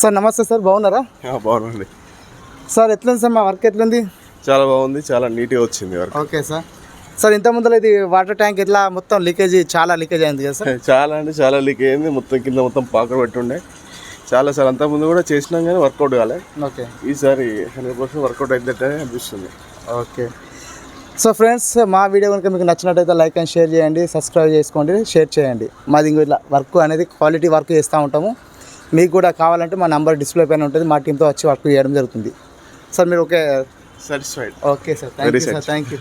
Sir నమస్తే sir, బాగున్నారా? బాగుంది సార్. ఎట్లుంది సార్ మా వర్క్? ఎట్లుంది? చాలా బాగుంది, చాలా నీట్గా వచ్చింది వర్క్. Okay sir. సార్ ఇంత ముందర ఇది వాటర్ ట్యాంక్ ఇట్లా మొత్తం లీకేజ్, చాలా లీకేజ్ అయింది కదా సార్? చాలా అంటే చాలా లీక్ అయింది, మొత్తం కింద మొత్తం పాకలు పెట్టి ఉండే. చాలా సార్ అంతకుముందు కూడా చేసినాం కానీ వర్కౌట్ కాలే. ఓకే, ఈసారి 100% వర్కౌట్ అయినట్టే అనిపిస్తుంది. ఓకే. సో ఫ్రెండ్స్, మా వీడియో కనుక మీకు నచ్చినట్టయితే లైక్ అండ్ షేర్ చేయండి, సబ్స్క్రైబ్ చేసుకోండి, షేర్ చేయండి. మాది ఇంకో ఇట్లా వర్క్ అనేది క్వాలిటీ వర్క్ చేస్తూ ఉంటాము. మీకు కూడా కావాలంటే మా నంబర్ డిస్ప్లే పైన ఉంటుంది, మా టీంతో వచ్చి వర్క్ చేయడం జరుగుతుంది. సార్ మీరు okay? Satisfied. Okay sir, thank you sir, thank you.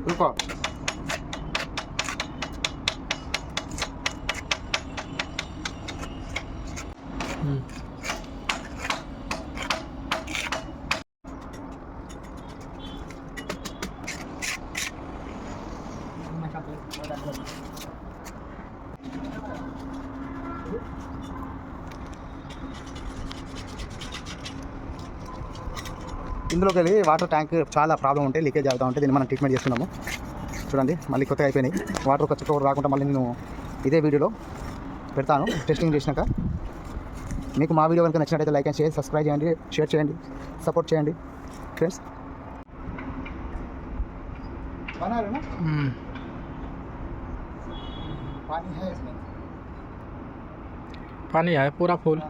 रुको. ఇందులోకి వెళ్ళి వాటర్ ట్యాంక్ చాలా ప్రాబ్లం ఉంటే లీకేజ్ అవుతూ ఉంటే దీన్ని మనం ట్రీట్మెంట్ చేస్తున్నాము. చూడండి, మళ్ళీ కొత్తగా అయిపోయినాయి. వాటర్ ఒక చుక్క కూడా రాకుండా మళ్ళీ నేను ఇదే వీడియోలో పెడతాను టెస్టింగ్ చేసినాక. మీకు మా వీడియో కనుక నచ్చినట్టయితే లైక్ అండ్ షేర్, సబ్స్క్రైబ్ చేయండి, షేర్ చేయండి, సపోర్ట్ చేయండి ఫ్రెండ్స్. पानी है पूरा फुल.